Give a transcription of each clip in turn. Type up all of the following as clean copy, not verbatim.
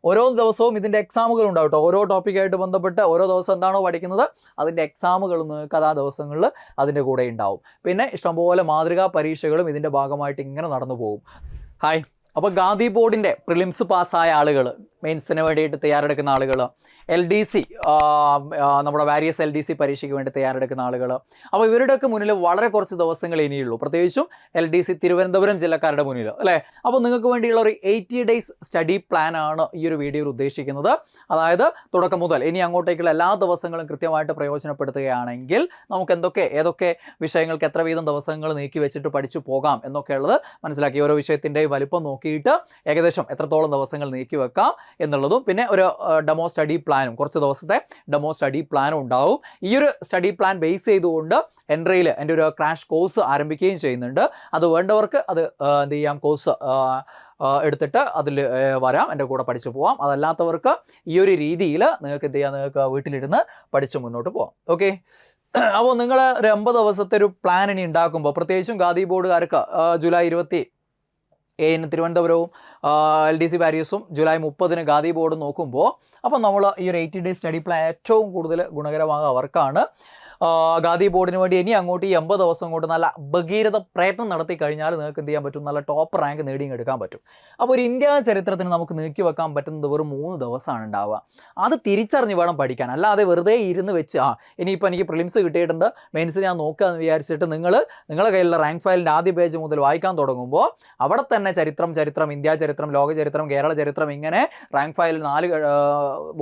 ഓരോ ദിവസവും ഇതിൻ്റെ എക്സാമുകൾ ഉണ്ടാവും കേട്ടോ. ഓരോ ടോപ്പിക്കായിട്ട് ബന്ധപ്പെട്ട് ഓരോ ദിവസം എന്താണോ പഠിക്കുന്നത് അതിൻ്റെ എക്സാമുകൾ നിങ്ങൾക്ക് ആ ദിവസങ്ങളിൽ അതിൻ്റെ കൂടെ ഉണ്ടാവും. പിന്നെ ഇഷ്ടംപോലെ മാതൃകാ പരീക്ഷകളും ഇതിൻ്റെ ഭാഗമായിട്ട് ഇങ്ങനെ നടന്നു പോകും. ഹായ്, അപ്പോൾ ഗാന്ധി ബോർഡിൻ്റെ പ്രിലിംസ് പാസ്സായ ആളുകൾ, മെയിൻസിന് വേണ്ടിയിട്ട് തയ്യാറെടുക്കുന്ന ആളുകൾ, LDC നമ്മുടെ വാരിയസ് LDC പരീക്ഷയ്ക്ക് വേണ്ടി തയ്യാറെടുക്കുന്ന ആളുകൾ, അപ്പോൾ ഇവരുടെയൊക്കെ മുന്നിൽ വളരെ കുറച്ച് ദിവസങ്ങൾ ഇനിയുള്ളൂ, പ്രത്യേകിച്ചും LDC തിരുവനന്തപുരം ജില്ലക്കാരുടെ മുന്നിൽ അല്ലേ. അപ്പോൾ നിങ്ങൾക്ക് വേണ്ടിയുള്ള ഒരു 80 days സ്റ്റഡി പ്ലാനാണ് ഈ ഒരു വീഡിയോയിൽ ഉദ്ദേശിക്കുന്നത്. അതായത് തുടക്കം മുതൽ ഇനി അങ്ങോട്ടേക്കുള്ള എല്ലാ ദിവസങ്ങളും കൃത്യമായിട്ട് പ്രയോജനപ്പെടുത്തുകയാണെങ്കിൽ നമുക്ക് ഏതൊക്കെ വിഷയങ്ങൾക്ക് എത്ര വീതം ദിവസങ്ങൾ നീക്കി വെച്ചിട്ട് പഠിച്ചു പോകാം എന്നൊക്കെയുള്ളത് മനസ്സിലാക്കി. ഓരോ വിഷയത്തിൻ്റെയും വലിപ്പം നോക്കിയിട്ട് ഏകദേശം എത്രത്തോളം ദിവസങ്ങൾ നീക്കി വെക്കാം എന്നുള്ളതും, പിന്നെ ഒരു ഡെമോ സ്റ്റഡി പ്ലാനും, കുറച്ച് ദിവസത്തെ ഡെമോ സ്റ്റഡി പ്ലാനും ഉണ്ടാവും. ഈ ഒരു സ്റ്റഡി പ്ലാൻ ബേസ് ചെയ്തുകൊണ്ട് എൻട്രിയിൽ എൻ്റെ ഒരു ക്രാഷ് കോഴ്സ് ആരംഭിക്കുകയും ചെയ്യുന്നുണ്ട്. അത് വേണ്ടവർക്ക് അത് എന്ത് ചെയ്യാം, കോഴ്സ് എടുത്തിട്ട് അതിൽ വരാം, എൻ്റെ കൂടെ പഠിച്ചു പോവാം. അതല്ലാത്തവർക്ക് ഈ ഒരു രീതിയിൽ നിങ്ങൾക്ക് എന്ത് ചെയ്യാം, നിങ്ങൾക്ക് വീട്ടിലിരുന്ന് പഠിച്ച് മുന്നോട്ട് പോവാം. ഓക്കെ, അപ്പോൾ നിങ്ങൾ ഒരു 80 ദിവസത്തെ ഒരു പ്ലാൻ ഇനി ഉണ്ടാക്കുമ്പോൾ, പ്രത്യേകിച്ചും ഗാന്ധി ബോർഡുകാർക്ക് ജൂലൈ 27 തിരുവനന്തപുരവും LDC വാരിയസും ജൂലൈ 30 ഗാന്ധി ബോർഡ് നോക്കുമ്പോൾ, അപ്പോൾ നമ്മൾ ഈ ഒരു 80 days സ്റ്റഡി പ്ലാൻ ഏറ്റവും കൂടുതൽ ഗുണകരമാകുക അവർക്കാണ്. ഗാന്ധി ബോർഡിന് വേണ്ടി ഇനി അങ്ങോട്ട് ഈ 80 ദിവസം കൊണ്ട് നല്ല ഭഗീരഥ പ്രയത്നം നടത്തി കഴിഞ്ഞാൽ നിങ്ങൾക്ക് എന്ത് ചെയ്യാൻ പറ്റും, നല്ല ടോപ്പ് റാങ്ക് നേടിയെടുക്കാൻ പറ്റും. അപ്പോൾ ഒരു ഇന്ത്യ ചരിത്രത്തിന് നമുക്ക് നീക്കി വെക്കാൻ പറ്റുന്നത് വെറും 3 ദിവസമാണ് ഉണ്ടാവുക. അത് തിരിച്ചറിഞ്ഞ് വേണം പഠിക്കാൻ. അല്ലാതെ വെറുതെ ഇരുന്ന് വെച്ച് ഇനിയിപ്പോൾ എനിക്ക് പ്രിലിംസ് കിട്ടിയിട്ടുണ്ട്, മെയിൻസ് ഞാൻ നോക്കുക എന്ന് വിചാരിച്ചിട്ട് നിങ്ങളുടെ കയ്യിലുള്ള റാങ്ക് ഫയലിൻ്റെ ആദ്യ പേജ് മുതൽ വായിക്കാൻ തുടങ്ങുമ്പോൾ അവിടെ തന്നെ ചരിത്രം, ഇന്ത്യ ചരിത്രം, ലോക ചരിത്രം, കേരള ചരിത്രം, ഇങ്ങനെ റാങ്ക് ഫയൽ 4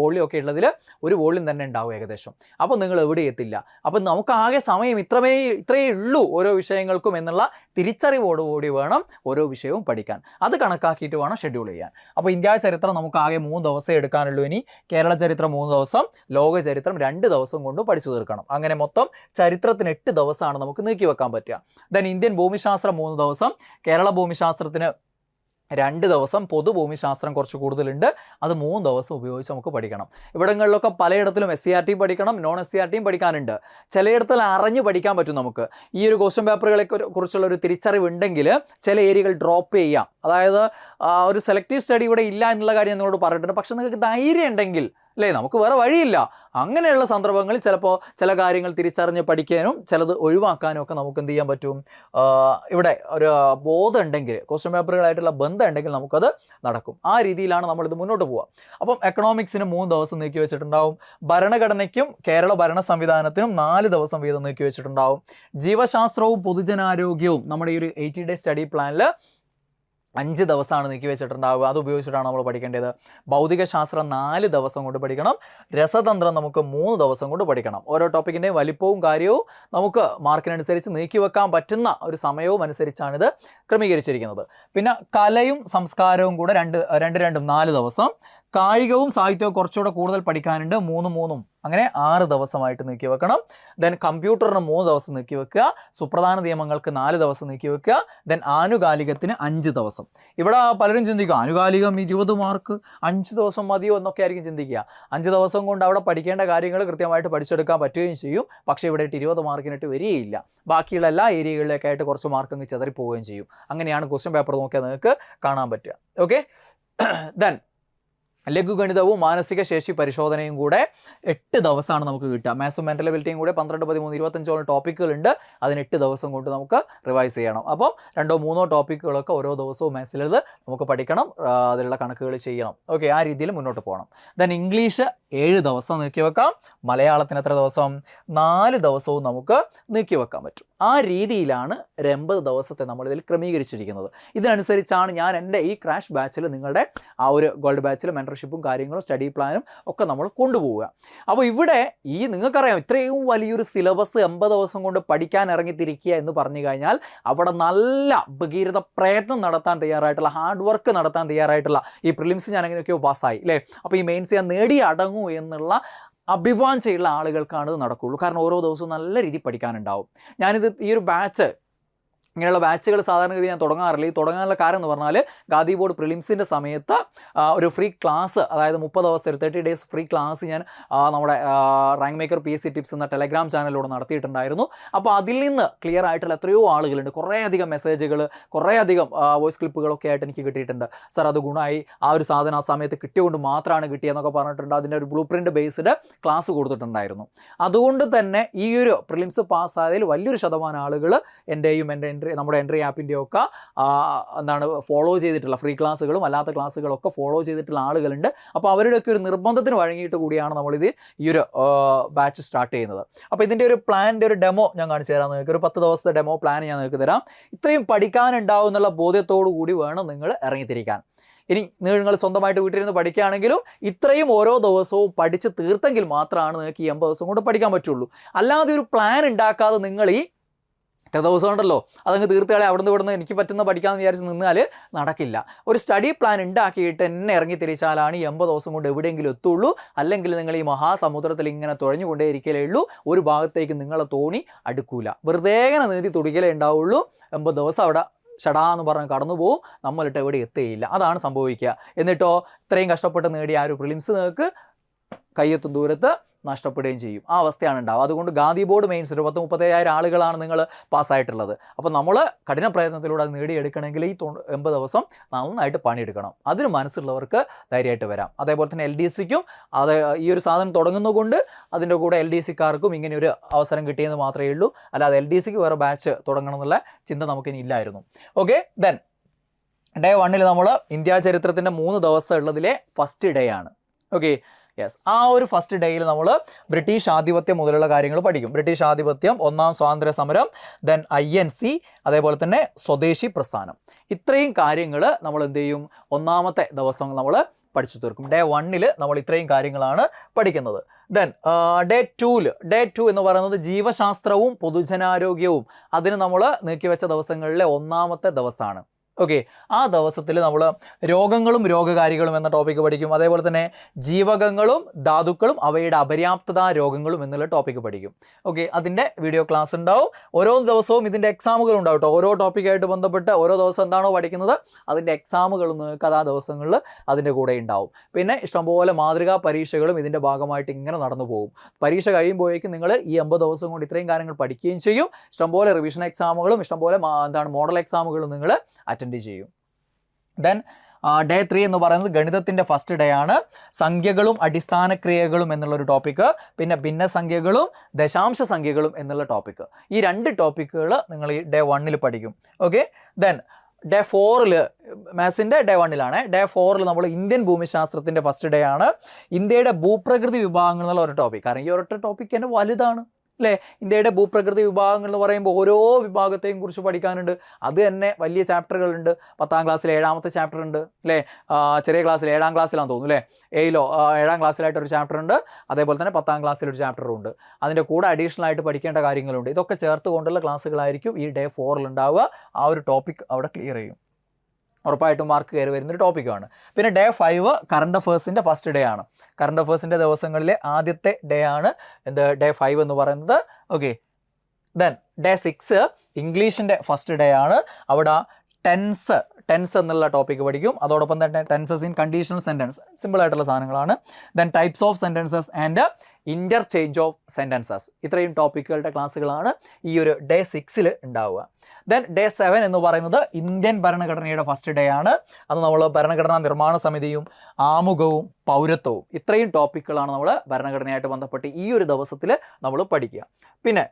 വോള്യം ഒക്കെ ഉള്ളതിൽ ഒരു വോള്യം തന്നെ ഉണ്ടാവും ഏകദേശം. അപ്പോൾ നിങ്ങൾ എവിടെ എത്തില്ല. അപ്പം നമുക്കാകെ സമയം ഇത്രയേ ഉള്ളൂ ഓരോ വിഷയങ്ങൾക്കും എന്നുള്ള തിരിച്ചറിവോടുകൂടി വേണം ഓരോ വിഷയവും പഠിക്കാൻ. അത് കണക്കാക്കിയിട്ട് വേണം ഷെഡ്യൂൾ ചെയ്യാൻ. അപ്പോൾ ഇന്ത്യ ചരിത്രം നമുക്ക് ആകെ 3 ദിവസം എടുക്കാനുള്ളൂ. ഇനി കേരള ചരിത്രം 3 ദിവസം, ലോക ചരിത്രം 2 ദിവസം കൊണ്ട് പഠിച്ചു തീർക്കണം. അങ്ങനെ മൊത്തം ചരിത്രത്തിന് 8 ദിവസമാണ് നമുക്ക് നീക്കി വെക്കാൻ പറ്റുക. ദെൻ ഇന്ത്യൻ ഭൂമിശാസ്ത്രം 3 ദിവസം, കേരള ഭൂമിശാസ്ത്രത്തിന് 2 ദിവസം, പൊതുഭൂമിശാസ്ത്രം കുറച്ച് കൂടുതലുണ്ട്, അത് 3 ദിവസം ഉപയോഗിച്ച് നമുക്ക് പഠിക്കണം. ഇവിടങ്ങളിലൊക്കെ പലയിടത്തിലും SCRT പഠിക്കണം, നോൺ SCRTയും പഠിക്കാനുണ്ട്. ചിലയിടത്തിൽ അറിഞ്ഞ് പഠിക്കാൻ പറ്റും നമുക്ക്. ഈ ഒരു ക്വസ്റ്റ്യൻ പേപ്പറുകളെ കുറിച്ചുള്ള ഒരു തിരിച്ചറിവുണ്ടെങ്കിൽ ചില ഏരിയകൾ ഡ്രോപ്പ് ചെയ്യാം. അതായത് ഒരു സെലക്റ്റീവ് സ്റ്റഡി ഇവിടെ ഇല്ല എന്നുള്ള കാര്യം നിങ്ങളോട് പറഞ്ഞിട്ടുണ്ട്. പക്ഷെ നിങ്ങൾക്ക് ധൈര്യം ഉണ്ടെങ്കിൽ അല്ലേ, നമുക്ക് വേറെ വഴിയില്ല. അങ്ങനെയുള്ള സന്ദർഭങ്ങളിൽ ചിലപ്പോൾ ചില കാര്യങ്ങൾ തിരിച്ചറിഞ്ഞ് പഠിക്കാനും ചിലത് ഒഴിവാക്കാനും ഒക്കെ നമുക്ക് എന്ത് ചെയ്യാൻ പറ്റും, ഇവിടെ ഒരു ബോധം ഉണ്ടെങ്കിൽ, ക്വസ്റ്റ്യൻ പേപ്പറുകളായിട്ടുള്ള ബന്ധം ഉണ്ടെങ്കിൽ നമുക്കത് നടക്കും. ആ രീതിയിലാണ് നമ്മളിത് മുന്നോട്ട് പോവുക. അപ്പം എക്കണോമിക്സിന് 3 ദിവസം നീക്കി വെച്ചിട്ടുണ്ടാവും. ഭരണഘടനയ്ക്കും കേരള ഭരണ സംവിധാനത്തിനും 4 ദിവസം വീതം നീക്കി വെച്ചിട്ടുണ്ടാവും. ജീവശാസ്ത്രവും പൊതുജനാരോഗ്യവും നമ്മുടെ ഈ ഒരു 80 days സ്റ്റഡി പ്ലാനിൽ 5 ദിവസമാണ് നീക്കി വെച്ചിട്ടുണ്ടാവുക. അത് ഉപയോഗിച്ചിട്ടാണ് നമ്മൾ പഠിക്കേണ്ടത്. ഭൗതികശാസ്ത്രം 4 ദിവസം കൊണ്ട് പഠിക്കണം. രസതന്ത്രം നമുക്ക് 3 ദിവസം കൊണ്ട് പഠിക്കണം. ഓരോ ടോപ്പിക്കിൻ്റെയും വലിപ്പവും കാര്യവും നമുക്ക് മാർക്കിനനുസരിച്ച് നീക്കി വെക്കാൻ പറ്റുന്ന ഒരു സമയവും അനുസരിച്ചാണിത് ക്രമീകരിച്ചിരിക്കുന്നത്. പിന്നെ കലയും സംസ്കാരവും കൂടെ 4 ദിവസം. കായികവും സാഹിത്യവും കുറച്ചുകൂടെ കൂടുതൽ പഠിക്കാനുണ്ട്, 3 അങ്ങനെ 6 ദിവസമായിട്ട് നീക്കി വെക്കണം. ദെൻ കമ്പ്യൂട്ടറിന് 3 ദിവസം നീക്കി വെക്കുക. സുപ്രധാന നിയമങ്ങൾക്ക് 4 ദിവസം നീക്കി വെക്കുക. ദെൻ ആനുകാലികത്തിന് 5 ദിവസം. ഇവിടെ പലരും ചിന്തിക്കുക ആനുകാലികം 20 മാർക്ക് 5 ദിവസം മതിയോ എന്നൊക്കെ ആയിരിക്കും ചിന്തിക്കുക. 5 ദിവസം കൊണ്ട് അവിടെ പഠിക്കേണ്ട കാര്യങ്ങൾ കൃത്യമായിട്ട് പഠിച്ചെടുക്കാൻ പറ്റുകയും ചെയ്യും. പക്ഷേ ഇവിടെ 20 മാർക്കിനിട്ട് വരികയില്ല. ബാക്കിയുള്ള എല്ലാ ഏരിയകളിലേക്കായിട്ട് കുറച്ച് മാർക്ക് അങ്ങ് ചെതറിപ്പോവുകയും ചെയ്യും. അങ്ങനെയാണ് ക്വസ്റ്റ്യൻ പേപ്പർ നോക്കിയാൽ നിങ്ങൾക്ക് കാണാൻ പറ്റുക. ഓക്കെ, ദെൻ ലഘുഗണിതവും മാനസിക ശേഷി പരിശോധനയും കൂടെ 8 ദിവസമാണ് നമുക്ക് കിട്ടുക. മാത്സും മെൻ്റൽ എബിലിറ്റിയും കൂടെ 12, 13, 25 ടോപ്പിക്കുകളുണ്ട്. അതിന് 8 ദിവസം കൊണ്ട് നമുക്ക് റിവൈസ് ചെയ്യണം. അപ്പം 2, 3 ടോപ്പിക്കുകളൊക്കെ ഓരോ ദിവസവും മാത്സിലത് നമുക്ക് പഠിക്കണം, അതിലുള്ള കണക്കുകൾ ചെയ്യണം. ഓക്കെ, ആ രീതിയിൽ മുന്നോട്ട് പോകണം. ദെൻ ഇംഗ്ലീഷ് 7 ദിവസം നീക്കി വെക്കാം. മലയാളത്തിന് എത്ര ദിവസം? 4 ദിവസവും നമുക്ക് നീക്കി വെക്കാൻ പറ്റും. ആ രീതിയിലാണ് 80 ദിവസത്തെ നമ്മളിതിൽ ക്രമീകരിച്ചിരിക്കുന്നത്. ഇതിനനുസരിച്ചാണ് ഞാൻ എൻ്റെ ഈ ക്രാഷ് ബാച്ചിൽ, നിങ്ങളുടെ ആ ഒരു ഗോൾഡ് ബാച്ചിൽ മെൻറ്റർഷിപ്പും കാര്യങ്ങളും സ്റ്റഡി പ്ലാനും ഒക്കെ നമ്മൾ കൊണ്ടുപോവുക. അപ്പോൾ ഇവിടെ നിങ്ങൾക്കറിയാം, ഇത്രയും വലിയൊരു സിലബസ് 80 ദിവസം കൊണ്ട് പഠിക്കാൻ ഇറങ്ങിത്തിരിക്കുക എന്ന് പറഞ്ഞു കഴിഞ്ഞാൽ അവിടെ നല്ല ഭഗീരഥ പ്രയത്നം നടത്താൻ തയ്യാറായിട്ടുള്ള, ഹാർഡ് വർക്ക് നടത്താൻ തയ്യാറായിട്ടുള്ള, ഈ പ്രിലിംസ് ഞാൻ എങ്ങനെയൊക്കെയോ പാസ്സായി അല്ലേ, അപ്പോൾ ഈ മെയിൻസ് ഞാൻ നേടി അടങ്ങൂ എന്നുള്ള അഭിവാഞ്ചയുള്ള ആളുകൾക്കാണ് ഇത് നടക്കുകയുള്ളൂ. കാരണം ഓരോ ദിവസവും നല്ല രീതിയിൽ പഠിക്കാനുണ്ടാവും. ഈ ഒരു ബാച്ച് ഇങ്ങനെയുള്ള ബാച്ചുകൾ സാധാരണഗതി ഞാൻ തുടങ്ങാറില്ല. ഈ തുടങ്ങാനുള്ള കാരണം എന്ന് പറഞ്ഞാൽ ഖാദി ബോർഡ് പ്രിലിംസിൻ്റെ സമയത്ത് ഒരു ഫ്രീ ക്ലാസ്, അതായത് 30 ദിവസത്തെ ഒരു 30 ഡേയ്സ് ഫ്രീ ക്ലാസ് ഞാൻ നമ്മുടെ റാങ്ക് മേക്കർ PSC ടിപ്സ് എന്ന ടെലഗ്രാം ചാനലിലൂടെ നടത്തിയിട്ടുണ്ടായിരുന്നു. അപ്പോൾ അതിൽ നിന്ന് ക്ലിയർ ആയിട്ടുള്ള എത്രയോ ആളുകളുണ്ട്, കുറേയധികം മെസ്സേജുകൾ, കുറേയധികം വോയിസ് ക്ലിപ്പുകളൊക്കെ ആയിട്ട് എനിക്ക് കിട്ടിയിട്ടുണ്ട്. സാർ അത് ഗുണമായി, ആ ഒരു സാധനം ആ സമയത്ത് കിട്ടിയതുകൊണ്ട് മാത്രമാണ് കിട്ടിയതെന്നൊക്കെ പറഞ്ഞിട്ടുണ്ട്. അതിൻ്റെ ഒരു ബ്ലൂ പ്രിൻറ്റ് ബേസ്ഡ് ക്ലാസ് കൊടുത്തിട്ടുണ്ടായിരുന്നു. അതുകൊണ്ട് തന്നെ ഈ ഒരു പ്രിലിംസ് പാസ്സായതിൽ വലിയൊരു ശതമാനം ആളുകൾ എൻ്റെയും നമ്മുടെ എൻട്രി ആപ്പിൻ്റെയും ഒക്കെ എന്താണ് ഫോളോ ചെയ്തിട്ടുള്ള ഫ്രീ ക്ലാസ്സുകളും അല്ലാത്ത ക്ലാസ്സുകളൊക്കെ ഫോളോ ചെയ്തിട്ടുള്ള ആളുകളുണ്ട്. അപ്പോൾ അവരുടെയൊക്കെ ഒരു നിർബന്ധത്തിന് വഴങ്ങിയിട്ട് കൂടിയാണ് നമ്മളിത് ഈ ഒരു ബാച്ച് സ്റ്റാർട്ട് ചെയ്യുന്നത്. അപ്പോൾ ഇതിൻ്റെ ഒരു പ്ലാനിൻ്റെ ഒരു ഡെമോ ഞാൻ കാണിച്ചു തരാം നിങ്ങൾക്ക്. ഒരു 10 ദിവസത്തെ ഡെമോ പ്ലാൻ ഞാൻ നിങ്ങൾക്ക് തരാം. ഇത്രയും പഠിക്കാനുണ്ടാവും എന്നുള്ള ബോധ്യത്തോടു കൂടി വേണം നിങ്ങൾ ഇറങ്ങിത്തിരിക്കാൻ. ഇനി നിങ്ങൾ സ്വന്തമായിട്ട് വീട്ടിലിരുന്ന് പഠിക്കുകയാണെങ്കിലും ഇത്രയും ഓരോ ദിവസവും പഠിച്ച് തീർത്തെങ്കിൽ മാത്രമാണ് നിങ്ങൾക്ക് ഈ 80 ദിവസം കൊണ്ട് പഠിക്കാൻ പറ്റുള്ളൂ. അല്ലാതെ ഒരു പ്ലാൻ ഉണ്ടാക്കാതെ നിങ്ങൾ ഈ എത്ര ദിവസം ഉണ്ടല്ലോ അതങ്ങ് തീർത്തുകളെ അവിടുന്ന് ഇവിടുന്ന് എനിക്ക് പറ്റുന്ന പഠിക്കാമെന്ന് വിചാരിച്ച് നിന്നാൽ നടക്കില്ല. ഒരു സ്റ്റഡി പ്ലാൻ ഉണ്ടാക്കിയിട്ട് എന്നെ ഇറങ്ങി തിരിച്ചാലാണ് ഈ 80 ദിവസം കൊണ്ട് എവിടെയെങ്കിലും എത്തുള്ളൂ. അല്ലെങ്കിൽ നിങ്ങൾ ഈ മഹാസമുദ്രത്തിൽ ഇങ്ങനെ തുഴഞ്ഞുകൊണ്ടേ ഇരിക്കലേ ഉള്ളൂ. ഒരു ഭാഗത്തേക്ക് നിങ്ങളെ തോണി അടുക്കൂല. വെറുതെ ഇങ്ങനെ നീതി തുടിക്കലേ ഉണ്ടാവുള്ളൂ. 80 ദിവസം അവിടെ ഷടാന്ന് പറഞ്ഞ് കടന്നു പോവും, നമ്മളിട്ട് എവിടെ എത്തുകയില്ല. അതാണ് സംഭവിക്കുക. എന്നിട്ടോ ഇത്രയും കഷ്ടപ്പെട്ട് നേടിയ ആ ഒരു പ്രിലിംസ് നിങ്ങൾക്ക് കയ്യെത്തും ദൂരത്ത് നഷ്ടപ്പെടുകയും ചെയ്യും. ആ അവസ്ഥയാണ് ഉണ്ടാവുക. അതുകൊണ്ട് ഖാദി ബോർഡ് മെയിൻസ് ഒരു 10-35,000 ആളുകളാണ് നിങ്ങൾ പാസ്സായിട്ടുള്ളത്. അപ്പോൾ നമ്മൾ കഠിന പ്രയത്നത്തിലൂടെ അത് നേടിയെടുക്കണമെങ്കിൽ ഈ 80 ദിവസം നന്നായിട്ട് പണിയെടുക്കണം. അതിന് മനസ്സുള്ളവർക്ക് ധൈര്യമായിട്ട് വരാം. അതേപോലെ തന്നെ LDCക്കും അത് ഈ ഒരു സാധനം തുടങ്ങുന്നതുകൊണ്ട് അതിൻ്റെ കൂടെ LDCക്കാർക്കും ഇങ്ങനെ ഒരു അവസരം കിട്ടിയെന്ന് മാത്രമേ ഉള്ളൂ. അല്ലാതെ LDCക്ക് വേറെ ബാച്ച് തുടങ്ങണം എന്നുള്ള ചിന്ത നമുക്കിനി ഇല്ലായിരുന്നു. ഓക്കെ, ദെൻ ഡേ 1 നമ്മൾ ഇന്ത്യ ചരിത്രത്തിൻ്റെ 3 ദിവസം ഉള്ളതിലെ ഫസ്റ്റ് ഡേ ആണ്. Okay, yes. ആ ഒരു ഫസ്റ്റ് ഡേയിൽ നമ്മൾ ബ്രിട്ടീഷ് ആധിപത്യം മുതലുള്ള കാര്യങ്ങൾ പഠിക്കും. ബ്രിട്ടീഷ് ആധിപത്യം, ഒന്നാം സ്വാതന്ത്ര്യ സമരം, ദെൻ INC, അതേപോലെ തന്നെ സ്വദേശി പ്രസ്ഥാനം. ഇത്രയും കാര്യങ്ങൾ നമ്മൾ എന്ത് ചെയ്യും, ഒന്നാമത്തെ ദിവസം നമ്മൾ പഠിച്ചു തീർക്കും. ഡേ 1 നമ്മൾ ഇത്രയും കാര്യങ്ങളാണ് പഠിക്കുന്നത്. ദെൻ ഡേ 2 എന്ന് പറയുന്നത് ജീവശാസ്ത്രവും പൊതുജനാരോഗ്യവും. അതിന് നമ്മൾ നീക്കിവെച്ച ദിവസങ്ങളിലെ ഒന്നാമത്തെ ദിവസമാണ്. ഓക്കെ, ആ ദിവസത്തിൽ നമ്മൾ രോഗങ്ങളും രോഗകാരികളും എന്ന ടോപ്പിക്ക് പഠിക്കും. അതേപോലെ തന്നെ ജീവകങ്ങളും ധാതുക്കളും അവയുടെ അപര്യാപ്തത രോഗങ്ങളും എന്നുള്ള ടോപ്പിക്ക് പഠിക്കും. ഓക്കെ, അതിൻ്റെ വീഡിയോ ക്ലാസ് ഉണ്ടാവും. ഓരോ ദിവസവും ഇതിൻ്റെ എക്സാമുകൾ ഉണ്ടാവും കേട്ടോ. ഓരോ ടോപ്പിക്കായിട്ട് ബന്ധപ്പെട്ട് ഓരോ ദിവസം എന്താണോ പഠിക്കുന്നത് അതിൻ്റെ എക്സാമുകൾ നിങ്ങൾക്ക് ആ ദിവസങ്ങളിൽ അതിൻ്റെ കൂടെ ഉണ്ടാവും. പിന്നെ ഇഷ്ടംപോലെ മാതൃകാ പരീക്ഷകളും ഇതിൻ്റെ ഭാഗമായിട്ട് ഇങ്ങനെ നടന്നു പോകും. പരീക്ഷ കഴിയുമ്പോഴേക്കും നിങ്ങൾ ഈ 80 ദിവസം കൊണ്ട് ഇത്രയും കാര്യങ്ങൾ പഠിക്കുകയും ചെയ്യും. ഇഷ്ടംപോലെ റിവിഷൻ എക്സാമുകളും ഇഷ്ടംപോലെ മോഡൽ എക്സാമുകളും നിങ്ങൾ അറ്റൻഡ് ചെയ്യും. ദെൻ ഡേ 3 എന്ന് പറയുന്നത് ഗണിതത്തിൻ്റെ ഫസ്റ്റ് ഡേ ആണ്. സംഖ്യകളും അടിസ്ഥാന ക്രിയകളും എന്നുള്ളൊരു ടോപ്പിക്ക്, പിന്നെ ഭിന്നസംഖ്യകളും ദശാംശ സംഖ്യകളും എന്നുള്ള ടോപ്പിക്ക്. ഈ 2 ടോപ്പിക്കുകൾ നിങ്ങൾ ഈ ഡേ 1 പഠിക്കും. ഓക്കെ, ദെൻ ഡേ 4 മാത്സിൻ്റെ ഡേ 1 ഡേ 4 നമ്മൾ ഇന്ത്യൻ ഭൂമിശാസ്ത്രത്തിൻ്റെ ഫസ്റ്റ് ഡേ ആണ്. ഇന്ത്യയുടെ ഭൂപ്രകൃതി വിഭാഗങ്ങൾ എന്നുള്ള ഒരു ടോപ്പിക്. കാരണം ഈ ഒരൊറ്റ ടോപ്പിക്ക് തന്നെ വലുതാണ് അല്ലേ. ഇന്ത്യയുടെ ഭൂപ്രകൃതി വിഭാഗങ്ങൾ എന്ന് പറയുമ്പോൾ ഓരോ വിഭാഗത്തെയും കുറിച്ച് പഠിക്കാനുണ്ട്. അത് തന്നെ വലിയ ചാപ്റ്ററുകളുണ്ട്. 10ാം ക്ലാസ്സിൽ 7ാമത്തെ ചാപ്റ്റർ ഉണ്ട് അല്ലേ. ചെറിയ ക്ലാസ്സിൽ 7ാം ക്ലാസ്സിലാണെന്ന് തോന്നുന്നു അല്ലേ. 7ാം ക്ലാസ്സിലായിട്ടൊരു ചാപ്റ്റർ ഉണ്ട്. അതേപോലെ തന്നെ 10ാം ക്ലാസ്സിലൊരു ചാപ്റ്ററും ഉണ്ട്. അതിൻ്റെ കൂടെ അഡീഷണൽ ആയിട്ട് പഠിക്കേണ്ട കാര്യങ്ങളുണ്ട്. ഇതൊക്കെ ചേർത്ത് കൊണ്ടുള്ള ക്ലാസ്സുകളായിരിക്കും ഈ ഡേ 4 ഉണ്ടാവുക. ആ ഒരു ടോപ്പിക് അവിടെ ക്ലിയർ ചെയ്യും. ഉറപ്പായിട്ടും മാർക്ക് കയറി വരുന്നൊരു ടോപ്പിക്കാണ്. പിന്നെ ഡേ 5 കറണ്ട് അഫേഴ്സിൻ്റെ ഫസ്റ്റ് ഡേ ആണ്. കറണ്ട് അഫേഴ്സിൻ്റെ ദിവസങ്ങളിലെ ആദ്യത്തെ ഡേ ആണ് ഡേ 5 എന്ന് പറയുന്നത്. ഓക്കെ, ദെൻ ഡേ 6 ഇംഗ്ലീഷിൻ്റെ ഫസ്റ്റ് ഡേ ആണ്. അവിടെ ടെൻസ് എന്നുള്ള ടോപ്പിക്ക് പഠിക്കും. അതോടൊപ്പം തന്നെ ടെൻസസ് ഇൻ കണ്ടീഷണൽ സെൻറ്റൻസ്, സിമ്പിളായിട്ടുള്ള സാധനങ്ങളാണ്. Then types of sentences and interchange of sentences. ഇത്രയും ടോപ്പിക്കുകളുടെ ക്ലാസ്സുകളാണ് ഈ ഒരു ഡേ 6 ഉണ്ടാവുക. ദെൻ ഡേ 7 എന്ന് പറയുന്നത് ഇന്ത്യൻ ഭരണഘടനയുടെ ഫസ്റ്റ് ഡേ ആണ്. അത് നമ്മൾ ഭരണഘടനാ നിർമ്മാണ സമിതിയും ആമുഖവും പൗരത്വവും ഇത്രയും ടോപ്പിക്കുകളാണ് നമ്മൾ ഭരണഘടനയായിട്ട് ബന്ധപ്പെട്ട് ഈ ഒരു ദിവസത്തിൽ നമ്മൾ പഠിക്കുക. പിന്നെ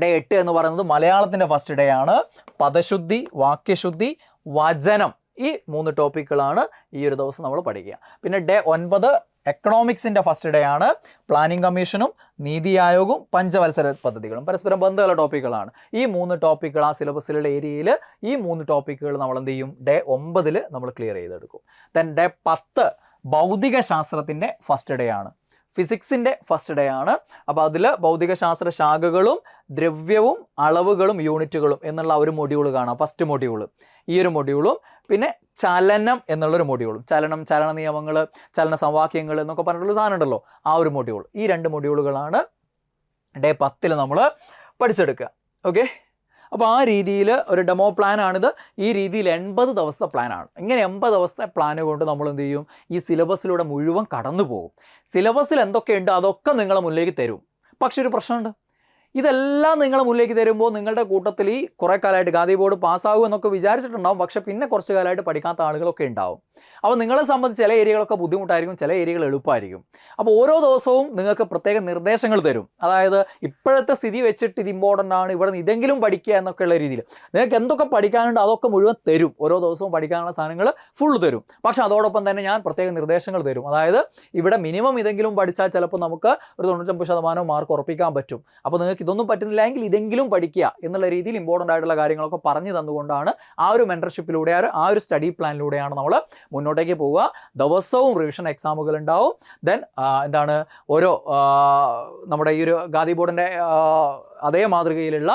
ഡേ 8 എന്ന് പറയുന്നത് മലയാളത്തിൻ്റെ ഫസ്റ്റ് ഡേ ആണ്. പദശുദ്ധി, വാക്യശുദ്ധി, വചനം, ഈ 3 ടോപ്പിക്കുകളാണ് ഈ ഒരു ദിവസം നമ്മൾ പഠിക്കുക. പിന്നെ ഡേ 9 എക്കണോമിക്സിൻ്റെ ഫസ്റ്റ് ഡേ ആണ്. പ്ലാനിംഗ് കമ്മീഷനും നീതി ആയോഗും പഞ്ചവത്സര പദ്ധതികളും പരസ്പരം ബന്ധമുള്ള ടോപ്പിക്കുകളാണ്. ഈ 3 ടോപ്പിക്കുകൾ ആ സിലബസിലുള്ള ഏരിയയിൽ ഈ 3 ടോപ്പിക്കുകൾ നമ്മൾ എന്ത് ചെയ്യും, ഡേ 9 നമ്മൾ ക്ലിയർ ചെയ്തെടുക്കും. ദെൻ ഡേ 10 ഭൗതിക ശാസ്ത്രത്തിൻ്റെ ഫസ്റ്റ് ഡേ ആണ്. ഫിസിക്സിൻ്റെ ഫസ്റ്റ് ഡേ ആണ്. അപ്പോൾ അതിൽ ഭൗതികശാസ്ത്ര ശാഖകളും ദ്രവ്യവും അളവുകളും യൂണിറ്റുകളും എന്നുള്ള ഒരു മൊഡ്യൂൾ കാണാം, ഫസ്റ്റ് മൊഡ്യൂൾ. ഈ ഒരു മൊഡ്യൂളും പിന്നെ ചലനം എന്നുള്ളൊരു മൊഡ്യൂളും, ചലന നിയമങ്ങൾ, ചലന സമവാക്യങ്ങൾ എന്നൊക്കെ പറഞ്ഞിട്ടുള്ള സാധനം ഉണ്ടല്ലോ, ആ ഒരു മൊഡ്യൂൾ. ഈ 2 മൊഡ്യൂളുകളാണ് ഡേ 10 നമ്മൾ പഠിച്ചെടുക്കുക. ഓക്കെ, അപ്പോൾ ആ രീതിയിൽ ഒരു ഡെമോ പ്ലാനാണിത്. ഈ രീതിയിൽ 80 ദിവസത്തെ പ്ലാനാണ്. ഇങ്ങനെ 80 ദിവസത്തെ പ്ലാന് കൊണ്ട് നമ്മൾ എന്ത് ചെയ്യും, ഈ സിലബസിലൂടെ മുഴുവൻ കടന്നു പോകും. സിലബസിൽ എന്തൊക്കെയുണ്ട് അതൊക്കെ നിങ്ങളെ മുന്നിലേക്ക് തരും. പക്ഷെ ഒരു പ്രശ്നമുണ്ട്, ഇതെല്ലാം നിങ്ങളെ മുന്നിലേക്ക് തരുമ്പോൾ നിങ്ങളുടെ കൂട്ടത്തിൽ ഈ കുറേ കാലമായിട്ട് ഖാദി ബോർഡ് പാസ്സാകും എന്നൊക്കെ വിചാരിച്ചിട്ടുണ്ടാവും, പക്ഷേ പിന്നെ കുറച്ച് കാലമായിട്ട് പഠിക്കാത്ത ആളുകളൊക്കെ ഉണ്ടാവും. അപ്പോൾ നിങ്ങളെ സംബന്ധിച്ച് ചില ഏരിയകളൊക്കെ ബുദ്ധിമുട്ടായിരിക്കും, ചില ഏരിയകൾ എളുപ്പമായിരിക്കും. അപ്പോൾ ഓരോ ദിവസവും നിങ്ങൾക്ക് പ്രത്യേക നിർദ്ദേശങ്ങൾ തരും. അതായത് ഇപ്പോഴത്തെ സ്ഥിതി വെച്ചിട്ട് ഇത് ഇമ്പോർട്ടൻ്റ് ആണ്, ഇവിടെ നിന്ന് ഇതെങ്കിലും പഠിക്കുക എന്നൊക്കെയുള്ള രീതിയിൽ നിങ്ങൾക്ക് എന്തൊക്കെ പഠിക്കാനുണ്ട് അതൊക്കെ മുഴുവൻ തരും. ഓരോ ദിവസവും പഠിക്കാനുള്ള സാധനങ്ങൾ ഫുൾ തരും. പക്ഷേ അതോടൊപ്പം തന്നെ ഞാൻ പ്രത്യേക നിർദ്ദേശങ്ങൾ തരും. അതായത് ഇവിടെ മിനിമം ഇതെങ്കിലും പഠിച്ചാൽ ചിലപ്പോൾ നമുക്ക് ഒരു 99% മാർക്ക് ഉറപ്പിക്കാൻ പറ്റും. അപ്പോൾ നിങ്ങൾക്ക് ഇതൊന്നും പറ്റുന്നില്ല എങ്കിൽ ഇതെങ്കിലും പഠിക്കുക എന്നുള്ള രീതിയിൽ ഇമ്പോർട്ടൻ്റ് ആയിട്ടുള്ള കാര്യങ്ങളൊക്കെ പറഞ്ഞു തന്നുകൊണ്ടാണ് ആ ഒരു മെൻറ്റർഷിപ്പിലൂടെ ആ ഒരു സ്റ്റഡി പ്ലാനിലൂടെയാണ് നമ്മൾ മുന്നോട്ടേക്ക് പോവുക. ദിവസവും റിവിഷൻ എക്സാമുകൾ ഉണ്ടാവും. ദെൻ എന്താണ് ഓരോ നമ്മുടെ ഈ ഒരു ഖാദി ബോർഡിൻ്റെ അതേ മാതൃകയിലുള്ള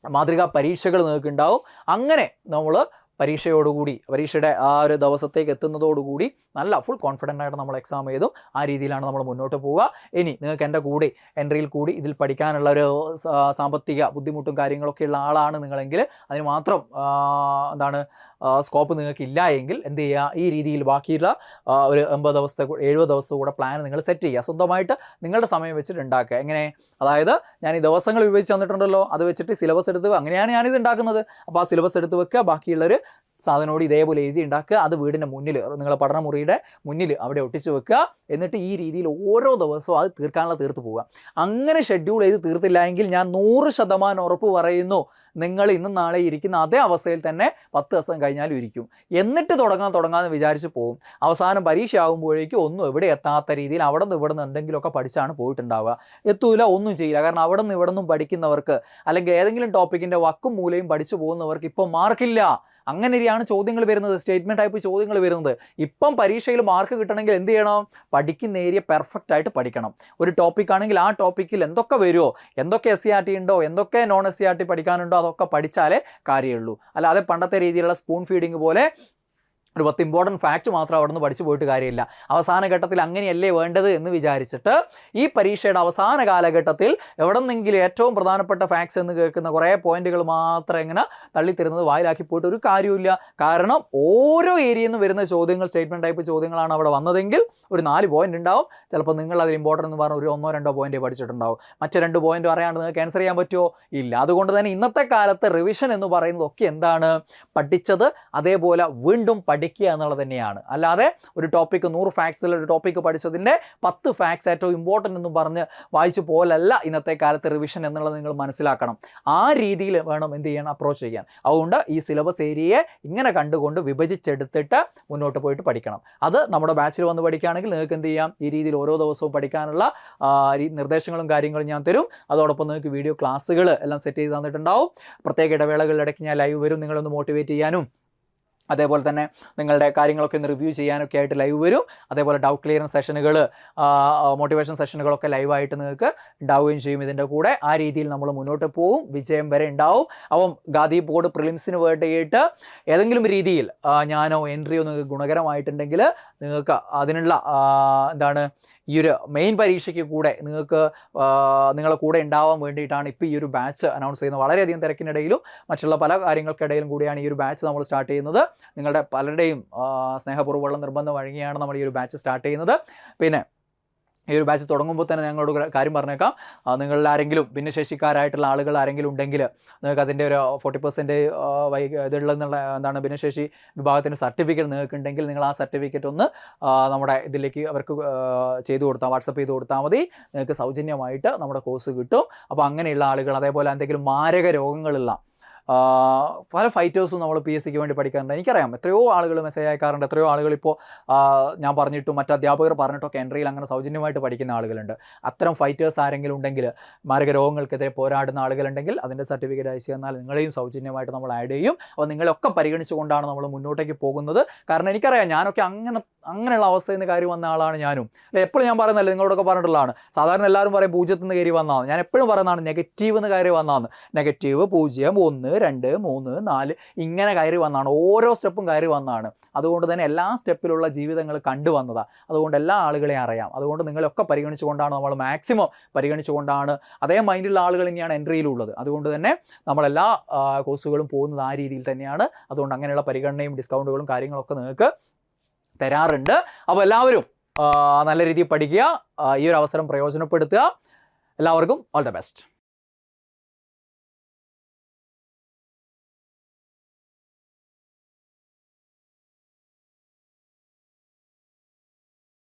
മാതൃകാ പരീക്ഷകൾ നിങ്ങൾക്ക് ഉണ്ടാവും. അങ്ങനെ നമ്മൾ പരീക്ഷയുടെ ആ ഒരു ദിവസത്തേക്ക് എത്തുന്നതോടുകൂടി നല്ല ഫുൾ കോൺഫിഡൻ്റ് ആയിട്ട് നമ്മൾ എക്സാം ചെയ്തും ആ രീതിയിലാണ് നമ്മൾ മുന്നോട്ട് പോവുക. ഇനി നിങ്ങൾക്ക് എൻ്റെ കൂടെ എൻട്രിയിൽ കൂടി ഇതിൽ പഠിക്കാനുള്ള ഒരു സാമ്പത്തിക ബുദ്ധിമുട്ടും കാര്യങ്ങളൊക്കെ ഉള്ള ആളാണ് നിങ്ങളെങ്കിൽ അതിന് മാത്രം സ്കോപ്പ് നിങ്ങൾക്ക് ഇല്ല എങ്കിൽ എന്ത് ചെയ്യുക, ഈ രീതിയിൽ ബാക്കിയുള്ള ഒരു 80 ദിവസത്തെ 70 ദിവസത്തെ കൂടെ പ്ലാൻ നിങ്ങൾ സെറ്റ് ചെയ്യുക. സ്വന്തമായിട്ട് നിങ്ങളുടെ സമയം വെച്ചിട്ട് ഉണ്ടാക്കുക. എങ്ങനെ, അതായത് ഞാൻ ഈ ദിവസങ്ങൾ വിഭജിച്ച് തന്നിട്ടുണ്ടല്ലോ, അത് വെച്ചിട്ട് സിലബസ് എടുത്ത് അങ്ങനെയാണ് ഞാനിത് ഉണ്ടാക്കുന്നത്. അപ്പോൾ ആ സിലബസ് എടുത്ത് വെക്കുക, ബാക്കിയുള്ളൊരു സാധനോട് ഇതേപോലെ എഴുതി ഉണ്ടാക്കുക, അത് വീടിൻ്റെ മുന്നിൽ നിങ്ങളുടെ പഠനമുറിയുടെ മുന്നിൽ അവിടെ ഒട്ടിച്ച് വെക്കുക. എന്നിട്ട് ഈ രീതിയിൽ ഓരോ ദിവസവും അത് തീർക്കാനുള്ള തീർത്ത് പോവുക. അങ്ങനെ ഷെഡ്യൂൾ ചെയ്ത് തീർത്തില്ല എങ്കിൽ ഞാൻ 100% ഉറപ്പ് പറയുന്നു, നിങ്ങൾ ഇന്നും നാളെ ഇരിക്കുന്ന അതേ അവസ്ഥയിൽ തന്നെ 10 ദിവസം കഴിഞ്ഞാലും ഇരിക്കും. എന്നിട്ട് തുടങ്ങാമെന്ന് വിചാരിച്ച് പോകും. അവസാനം പരീക്ഷ ആകുമ്പോഴേക്കും ഒന്നും എവിടെ എത്താത്ത രീതിയിൽ അവിടെ നിന്ന് ഇവിടെ നിന്ന് എന്തെങ്കിലുമൊക്കെ പഠിച്ചാണ് പോയിട്ടുണ്ടാവുക. എത്തൂല, ഒന്നും ചെയ്യില്ല. കാരണം അവിടെ നിന്ന് ഇവിടെ നിന്നും പഠിക്കുന്നവർക്ക് അല്ലെങ്കിൽ ഏതെങ്കിലും ടോപ്പിക്കിൻ്റെ വക്കും മൂലയും പഠിച്ചു പോകുന്നവർക്ക് ഇപ്പോൾ മാർക്കില്ല. അങ്ങനെയാണ് ചോദ്യങ്ങൾ വരുന്നത്, സ്റ്റേറ്റ്മെൻറ്റ് ടൈപ്പ് ചോദ്യങ്ങൾ വരുന്നത്. ഇപ്പം പരീക്ഷയിൽ മാർക്ക് കിട്ടണമെങ്കിൽ എന്ത് ചെയ്യണം, പഠിക്കുന്ന ഏരിയ പെർഫെക്റ്റ് ആയിട്ട് പഠിക്കണം. ഒരു ടോപ്പിക് ആണെങ്കിൽ ആ ടോപ്പിക്കിൽ എന്തൊക്കെ വരുമോ, എന്തൊക്കെ SCRT ഉണ്ടോ, എന്തൊക്കെ നോൺ SCRT പഠിക്കാനുണ്ടോ അതൊക്കെ പഠിച്ചാലേ കാര്യമുള്ളൂ. അല്ലാതെ പണ്ടത്തെ രീതിയിലുള്ള സ്പൂൺ ഫീഡിങ് പോലെ ഒരു 10 ഇമ്പോർട്ടൻറ്റ് ഫാക്റ്റ് മാത്രം അവിടെ നിന്ന് പഠിച്ചു പോയിട്ട് കാര്യമില്ല. അവസാന ഘട്ടത്തിൽ അങ്ങനെയല്ലേ വേണ്ടത് എന്ന് വിചാരിച്ചിട്ട് ഈ പരീക്ഷയുടെ അവസാന കാലഘട്ടത്തിൽ എവിടെ നിന്നെങ്കിലും ഏറ്റവും പ്രധാനപ്പെട്ട ഫാക്ട്സ് എന്ന് കേൾക്കുന്ന കുറേ പോയിന്റുകൾ മാത്രം ഇങ്ങനെ തള്ളിത്തരുന്നത് വായിലാക്കി പോയിട്ട് ഒരു കാര്യമില്ല. കാരണം ഓരോ ഏരിയയിൽ നിന്ന് വരുന്ന ചോദ്യങ്ങൾ സ്റ്റേറ്റ്മെൻറ്റ് ടൈപ്പ് ചോദ്യങ്ങളാണ് അവിടെ വന്നതെങ്കിൽ ഒരു 4 പോയിന്റ് ഉണ്ടാവും. ചിലപ്പോൾ നിങ്ങൾ അതിൽ ഇമ്പോർട്ടൻ്റ് എന്ന് പറഞ്ഞാൽ ഒരു 1-2 പോയിന്റ് പഠിച്ചിട്ടുണ്ടാവും. മറ്റ് 2 പോയിന്റ് പറയാണ്ട് നിങ്ങൾക്ക് ആൻസർ ചെയ്യാൻ പറ്റുമോ? ഇല്ല. അതുകൊണ്ട് തന്നെ ഇന്നത്തെ കാലത്ത് റിവിഷൻ എന്ന് പറയുന്നതൊക്കെ എന്താണ്, പഠിച്ചത് അതേപോലെ വീണ്ടും പഠിക്കുക എന്നുള്ളത് തന്നെയാണ്. അല്ലാതെ ഒരു ടോപ്പിക്ക് 100 ഫാക്ട്സിൽ ഒരു ടോപ്പിക്ക് പഠിച്ചതിൻ്റെ 10 ഫാക്ട്സ് ഏറ്റവും ഇമ്പോർട്ടൻ്റ് എന്നും പറഞ്ഞ് വായിച്ചു പോലല്ല ഇന്നത്തെ കാലത്ത് റിവിഷൻ എന്നുള്ളത് നിങ്ങൾ മനസ്സിലാക്കണം. ആ രീതിയിൽ വേണം എന്ത് ചെയ്യാൻ, അപ്രോച്ച് ചെയ്യാൻ. അതുകൊണ്ട് ഈ സിലബസ് ഏരിയയെ ഇങ്ങനെ കണ്ടുകൊണ്ട് വിഭജിച്ചെടുത്തിട്ട് മുന്നോട്ട് പോയിട്ട് പഠിക്കണം. അത് നമ്മുടെ ബാച്ചിൽ വന്ന് പഠിക്കുകയാണെങ്കിൽ നിങ്ങൾക്ക് എന്ത് ചെയ്യാം, ഈ രീതിയിൽ ഓരോ ദിവസവും പഠിക്കാനുള്ള നിർദ്ദേശങ്ങളും കാര്യങ്ങളും ഞാൻ തരും. അതോടൊപ്പം നിങ്ങൾക്ക് വീഡിയോ ക്ലാസ്സുകൾ എല്ലാം സെറ്റ് ചെയ്ത് തന്നിട്ടുണ്ടാവും. പ്രത്യേക ഇടവേളകളിലിടയ്ക്ക് ഞാൻ ലൈവ് വരും, നിങ്ങളൊന്ന് മോട്ടിവേറ്റ് ചെയ്യാനും അതേപോലെ തന്നെ നിങ്ങളുടെ കാര്യങ്ങളൊക്കെ ഒന്ന് റിവ്യൂ ചെയ്യാനൊക്കെ ആയിട്ട് ലൈവ് വരും. അതേപോലെ ഡൗട്ട് ക്ലിയറൻസ് സെഷനുകൾ, മോട്ടിവേഷൻ സെഷനുകളൊക്കെ ലൈവായിട്ട് നിങ്ങൾക്ക് ഉണ്ടാവുകയും ചെയ്യും. ഇതിൻ്റെ കൂടെ ആ രീതിയിൽ നമ്മൾ മുന്നോട്ട് പോകും, വിജയം വരെ ഉണ്ടാവും. അപ്പം ഖാദി ബോർഡ് പ്രിലിംസിന് വേണ്ടിയിട്ട് ഏതെങ്കിലും രീതിയിൽ ഞാനോ എൻട്രിയോ നിങ്ങൾക്ക് ഗുണകരമായിട്ടുണ്ടെങ്കിൽ നിങ്ങൾക്ക് അതിനുള്ള ഈ ഒരു മെയിൻ പരീക്ഷയ്ക്ക് കൂടെ നിങ്ങളെ കൂടെ ഉണ്ടാവാൻ വേണ്ടിയിട്ടാണ് ഇപ്പോൾ ഈ ഒരു ബാച്ച് അനൗൺസ് ചെയ്യുന്നത്. വളരെയധികം തിരക്കിനിടയിലും മറ്റുള്ള പല കാര്യങ്ങൾക്കിടയിലും കൂടിയാണ് ഈ ഒരു ബാച്ച് നമ്മൾ സ്റ്റാർട്ട് ചെയ്യുന്നത്. നിങ്ങളുടെ പലരുടെയും സ്നേഹപൂർവ്വമുള്ള നിർബന്ധം വഴങ്ങിയാണ് നമ്മൾ ഈ ഒരു ബാച്ച് സ്റ്റാർട്ട് ചെയ്യുന്നത്. പിന്നെ ഈ ഒരു ബാച്ച് തുടങ്ങുമ്പോൾ തന്നെ ഞങ്ങളോട് കാര്യം പറഞ്ഞേക്കാം, നിങ്ങളിൽ ആരെങ്കിലും ഭിന്നശേഷിക്കാരായിട്ടുള്ള ആളുകൾ ആരെങ്കിലും ഉണ്ടെങ്കിൽ നിങ്ങൾക്ക് അതിൻ്റെ ഒരു 40% ഇതുള്ള ഭിന്നശേഷി വിഭാഗത്തിൻ്റെ സർട്ടിഫിക്കറ്റ് നിങ്ങൾക്ക് ഉണ്ടെങ്കിൽ നിങ്ങൾ ആ സർട്ടിഫിക്കറ്റ് ഒന്ന് നമ്മുടെ ഇതിലേക്ക് അവർക്ക് വാട്സപ്പ് ചെയ്ത് കൊടുത്താൽ മതി. നിങ്ങൾക്ക് സൗജന്യമായിട്ട് നമ്മുടെ കോഴ്സ് കിട്ടും. അപ്പോൾ അങ്ങനെയുള്ള ആളുകൾ, അതേപോലെ എന്തെങ്കിലും മാരക രോഗങ്ങളുള്ള പല ഫൈറ്റേഴ്സും നമ്മൾ PSCക്ക് വേണ്ടി പഠിക്കാറുണ്ട്. എനിക്കറിയാം എത്രയോ ആളുകൾ മെസ്സേജ് അയക്കാറുണ്ട്. എത്രയോ ആളുകൾ ഇപ്പോൾ ഞാൻ പറഞ്ഞിട്ടും മറ്റ് അധ്യാപകർ പറഞ്ഞിട്ടൊക്കെ എൻട്രിയിൽ അങ്ങനെ സൗജന്യമായിട്ട് പഠിക്കുന്ന ആളുകളുണ്ട്. അത്തരം ഫൈറ്റേഴ്സ് ആരെങ്കിലും ഉണ്ടെങ്കിൽ, മാരക രോഗങ്ങൾക്കെതിരെ പോരാടുന്ന ആളുകളുണ്ടെങ്കിൽ അതിൻ്റെ സർട്ടിഫിക്കറ്റ് അയച്ചു തന്നാൽ നിങ്ങളെയും സൗജന്യമായിട്ട് നമ്മൾ ആഡ് ചെയ്യും. അപ്പോൾ നിങ്ങളൊക്കെ പരിഗണിച്ചുകൊണ്ടാണ് നമ്മൾ മുന്നോട്ടേക്ക് പോകുന്നത്. കാരണം എനിക്കറിയാം ഞാനൊക്കെ അങ്ങനെയുള്ള അവസ്ഥയിൽ നിന്ന് കയറി വന്ന ആളാണ് ഞാനും. അല്ലെ, എപ്പോഴും ഞാൻ പറയുന്നല്ലേ, നിങ്ങളോടൊക്കെ പറഞ്ഞിട്ടുള്ളതാണ്. സാധാരണ എല്ലാവരും പറയും 0 നിന്ന് കയറി വന്നതാണ്. ഞാൻ എപ്പോഴും പറയുന്നതാണ് നെഗറ്റീവ് എന്ന് കയറി വന്നതാണ്. നെഗറ്റീവ് 0, 1, 2, 3, 4 ഇങ്ങനെ കയറി വന്നതാണ്. ഓരോ സ്റ്റെപ്പും കയറി വന്നതാണ്. അതുകൊണ്ട് തന്നെ എല്ലാ സ്റ്റെപ്പിലുള്ള ജീവിതങ്ങൾ കണ്ടുവന്നതാണ്. അതുകൊണ്ട് എല്ലാ ആളുകളെയും അറിയാം. അതുകൊണ്ട് നിങ്ങളൊക്കെ പരിഗണിച്ചുകൊണ്ടാണ്, നമ്മൾ മാക്സിമം പരിഗണിച്ചുകൊണ്ടാണ്, അതേ മൈൻഡുള്ള ആളുകൾ തന്നെയാണ് എൻട്രിയിലുള്ളത്. അതുകൊണ്ട് തന്നെ നമ്മളെല്ലാ കോഴ്സുകളും പോകുന്നത് ആ രീതിയിൽ തന്നെയാണ്. അതുകൊണ്ട് അങ്ങനെയുള്ള പരിഗണനയും ഡിസ്കൗണ്ടുകളും കാര്യങ്ങളൊക്കെ നിങ്ങൾക്ക് തരാറുണ്ട്. അപ്പോൾ എല്ലാവരും നല്ല രീതിയിൽ പഠിക്കുക, ഈ ഒരു അവസരം പ്രയോജനപ്പെടുത്തുക. എല്ലാവർക്കും ഓൾ ദ ബെസ്റ്റ്.